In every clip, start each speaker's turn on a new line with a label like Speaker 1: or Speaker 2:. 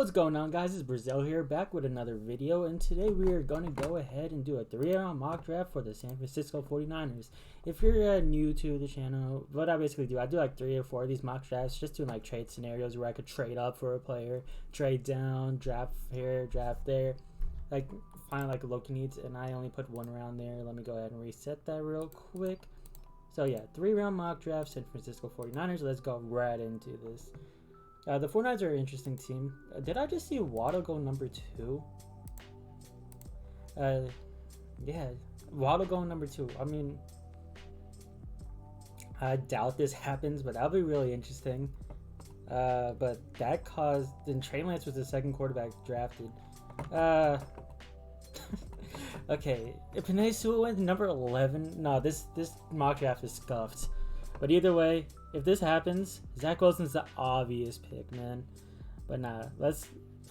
Speaker 1: What's going on, guys? It's Brazil here, back with another video, and today we are going to go ahead and do a 3-round mock draft for the San Francisco 49ers. If you're new to the channel, what I basically do, I do like 3 or 4 of these mock drafts, just doing like trade scenarios where I could trade up for a player, trade down, draft here, draft there, like find like Loki needs, and I only put 1 round there. Let me go ahead and reset that real quick. So yeah, 3-round mock draft, San Francisco 49ers. Let's go right into this. The 49ers are an interesting team. Did I just see Waddle go number 2? Yeah, Waddle going number 2. I mean, I doubt this happens, but that'll be really interesting. But that caused... Then Trey Lance was the second quarterback drafted. Okay, if Penei Sewell went number 11... No, this mock draft is scuffed. But either way, if this happens, Zach Wilson's the obvious pick, man. But nah,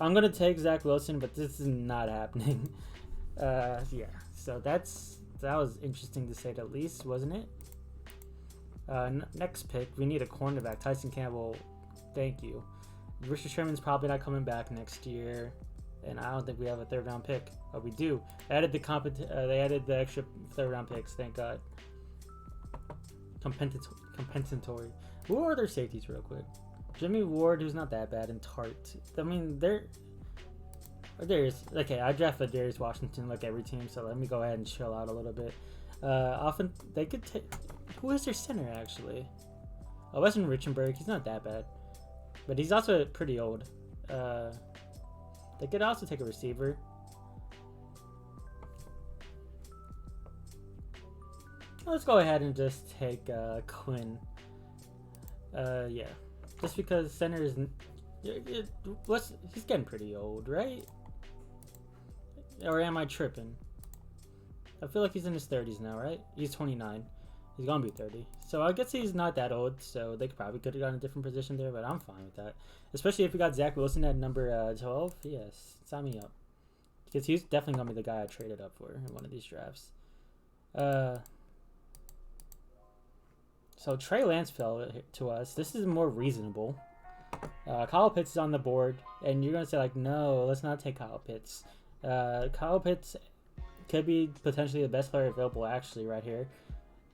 Speaker 1: I'm gonna take Zach Wilson, but this is not happening. Yeah. So that was interesting to say the least, wasn't it? Next pick, we need a cornerback. Tyson Campbell, thank you. Richard Sherman's probably not coming back next year, and I don't think we have a 3rd round pick. But we do. They added the extra 3rd round picks. Thank God. Compensatory. Who are their safeties real quick? Jimmy Ward, who's not that bad, and Tart. I mean, there's okay. I drafted Darius Washington like every team, so let me go ahead and chill out a little bit. Often they could take. Who is their center actually? Oh, Weston Richenberg. He's not that bad, but he's also pretty old. They could also take a receiver. Let's go ahead and just take Quinn. Yeah, just because center is he's getting pretty old, right? Or am I tripping? I feel like he's in his 30s now, right? He's 29. He's gonna be 30. So I guess he's not that old. So they probably could have gotten a different position there, but I'm fine with that. Especially if we got Zach Wilson at number 12. Yes, sign me up. Because he's definitely gonna be the guy I traded up for in one of these drafts. So Trey Lance fell to us. This is more reasonable. Kyle Pitts is on the board, and you're gonna say like, no, let's not take Kyle Pitts. Kyle Pitts could be potentially the best player available actually right here,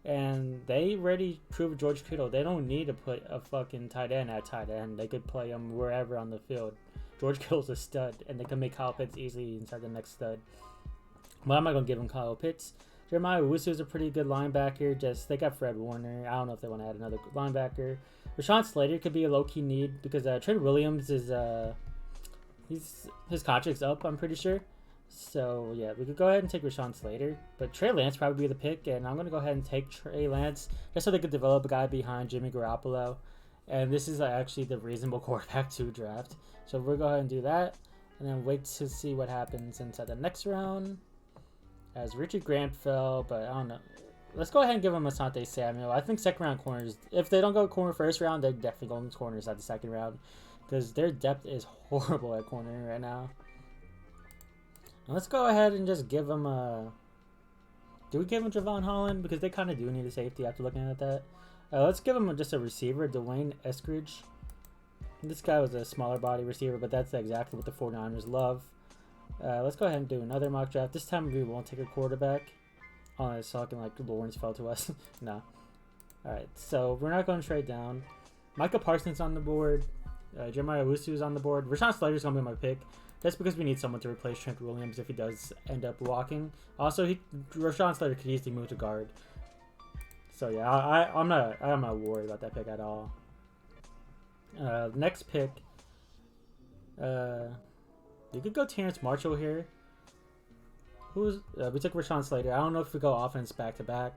Speaker 1: and they already proved George Kittle. They don't need to put a fucking tight end at tight end. They could play him wherever on the field. George Kittle's a stud, and they can make Kyle Pitts easily inside the next stud. But I'm not gonna give him Kyle Pitts. Jeremiah Owusu is a pretty good linebacker. They got Fred Warner. I don't know if they want to add another linebacker. Rashawn Slater could be a low-key need because Trent Williams is his contract's up, I'm pretty sure. So yeah, we could go ahead and take Rashawn Slater, but Trey Lance probably be the pick, and I'm gonna go ahead and take Trey Lance just so they could develop a guy behind Jimmy Garoppolo. And this is actually the reasonable quarterback to draft. So we'll go ahead and do that, and then wait to see what happens inside the next round. As Richard Grant fell, but I don't know. Let's go ahead and give him Asante Samuel. I think 2nd round corners, if they don't go corner 1st round, they're definitely going corners at the 2nd round because their depth is horrible at corner right now. And let's go ahead and just give him a... Do we give him Javon Holland? Because they kind of do need a safety after looking at that. Let's give him just a receiver, Dwayne Eskridge. This guy was a smaller body receiver, but that's exactly what the 49ers love. Let's go ahead and do another mock draft. This time we won't take a quarterback. Oh, it's talking like Lawrence fell to us. No. Alright, so we're not going to trade down. Micah Parsons on the board. Jeremiah Owusu is on the board. Rashawn Slater is going to be my pick. That's because we need someone to replace Trent Williams if he does end up walking. Also, Rashawn Slater could easily move to guard. So yeah, I'm not worried about that pick at all. Next pick. You could go Terrence Marshall here. We took Rashawn Slater. I don't know if we go offense back to back.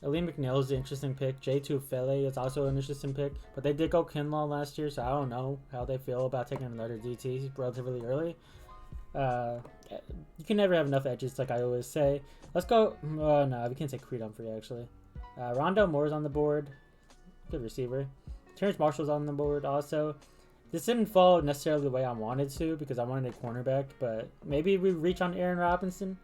Speaker 1: Aleem McNeil is an interesting pick. J2 Fele is also an interesting pick. But they did go Kinlaw last year, so I don't know how they feel about taking another DT relatively early. You can never have enough edges, like I always say. Let's go. No, we can't take Creed Humphrey actually. Rondell Moore's on the board. Good receiver. Terrence Marshall's on the board also. This didn't fall necessarily the way I wanted to because I wanted a cornerback, but maybe we reach on Aaron Robinson,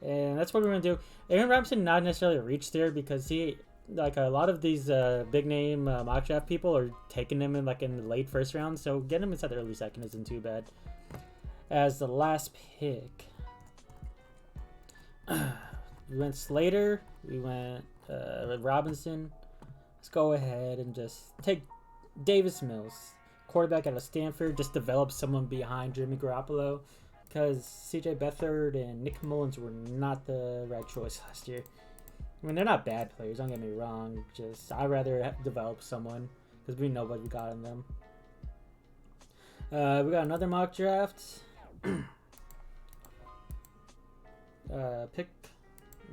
Speaker 1: and that's what we're going to do. Aaron Robinson not necessarily a reach there because he like a lot of these big name mock draft people are taking them in like in the late first round, so getting them inside the early second isn't too bad. As the last pick, we went Slater, we went Robinson. Let's go ahead and just take Davis Mills, quarterback out of Stanford. Just develop someone behind Jimmy Garoppolo, because C.J. Beathard and Nick Mullins were not the right choice last year. I mean, they're not bad players, don't get me wrong. Just I'd rather develop someone because we know what we got in them. We got another mock draft. Pick.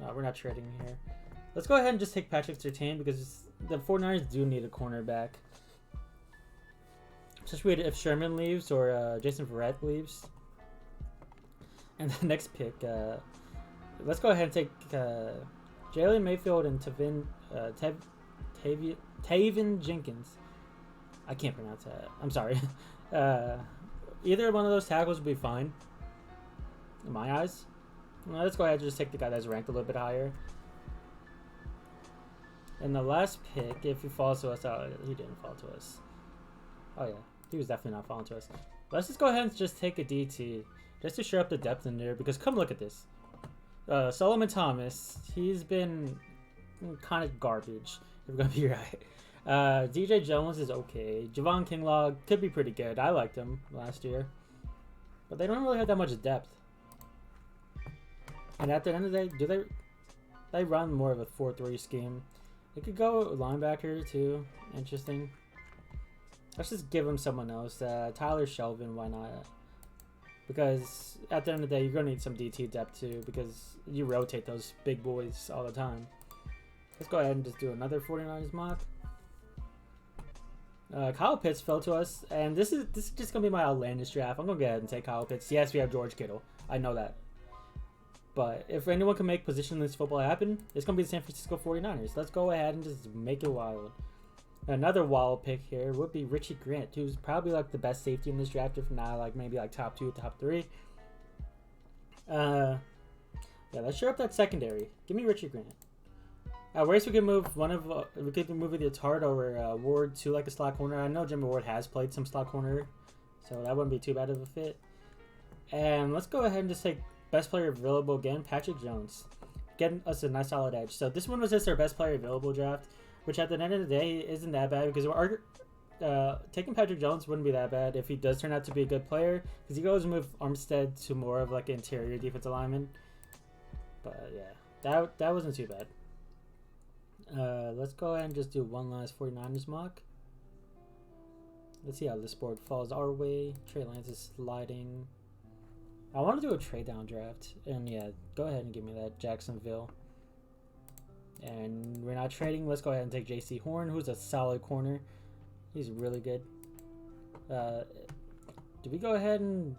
Speaker 1: No, we're not trading here. Let's go ahead and just take Patrick Surtain because the 49ers do need a cornerback. Especially if Sherman leaves or Jason Verrett leaves. And the next pick, let's go ahead and take Jalen Mayfield and Taven Jenkins. I can't pronounce that. I'm sorry. Either one of those tackles would be fine. In my eyes. Well, let's go ahead and just take the guy that's ranked a little bit higher. And the last pick, if he falls to us, he didn't fall to us. Oh yeah, he was definitely not falling to us. Let's just go ahead and just take a DT. Just to show up the depth in there, because come look at this. Solomon Thomas, he's been kind of garbage, if we're going to be right. DJ Jones is okay. Javon Kinlaw could be pretty good. I liked him last year. But they don't really have that much depth. And at the end of the day, they run more of a 4-3 scheme. They could go linebacker too. Interesting. Let's just give him someone else. Tyler Shelvin, why not? Because at the end of the day, you're going to need some DT depth too, because you rotate those big boys all the time. Let's go ahead and just do another 49ers mock. Kyle Pitts fell to us, and this is just going to be my outlandish draft. I'm going to go ahead and take Kyle Pitts. Yes, we have George Kittle. I know that. But if anyone can make positionless football happen, it's going to be the San Francisco 49ers. Let's go ahead and just make it wild. Another wild pick here would be Richie Grant, who's probably like the best safety in this draft, if not like maybe like top 2, top 3. Yeah, let's shore up that secondary. Give me Richie Grant. Whereas we could move we could move either Tart or Ward to like a slot corner. I know Jimmy Ward has played some slot corner, so that wouldn't be too bad of a fit. And let's go ahead and just take best player available again, Patrick Jones, getting us a nice solid edge. So this one was just our best player available draft, which at the end of the day isn't that bad, because taking Patrick Jones wouldn't be that bad if he does turn out to be a good player, because he goes move Armstead to more of like an interior defensive lineman. But yeah, that wasn't too bad. Let's go ahead and just do one last 49ers mock. Let's see how this board falls our way. Trey Lance is sliding. I want to do a trade down draft, and yeah, go ahead and give me that Jacksonville. And we're not trading. Let's go ahead and take J.C. Horn, who's a solid corner. He's really good. Do we go ahead and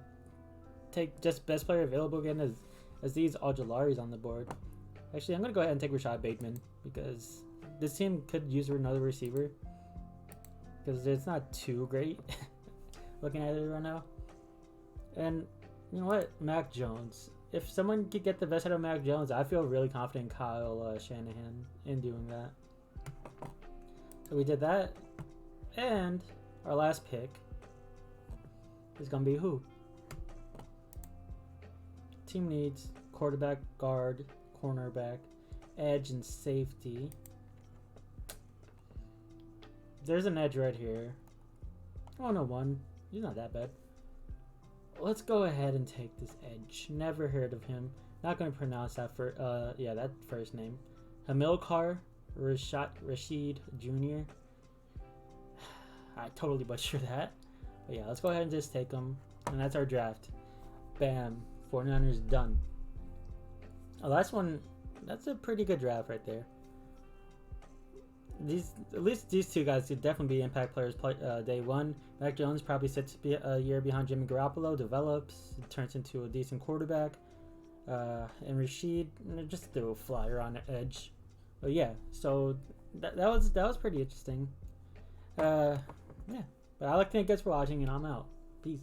Speaker 1: take just best player available again as these Ojalaris on the board? Actually, I'm going to go ahead and take Rashad Bateman, because this team could use another receiver, because it's not too great looking at it right now. And you know what? Mac Jones. If someone could get the best out of Mac Jones, I feel really confident in Kyle Shanahan in doing that. So we did that. And our last pick is going to be who? Team needs quarterback, guard, cornerback, edge, and safety. There's an edge right here. 101. He's not that bad. Let's go ahead and take this edge. Never heard of him. Not going to pronounce that that first name. Hamilcar Rashid Jr. I totally butchered that. But yeah, let's go ahead and just take him. And that's our draft. Bam. 49ers done. The last one, that's a pretty good draft right there. At least these two guys could definitely be impact players day one. Mac Jones probably sits a year behind Jimmy Garoppolo, develops, turns into a decent quarterback. And Rashid just threw a flyer on the edge. But yeah, so that was pretty interesting. Yeah, but I like to thank you guys for watching, and I'm out. Peace.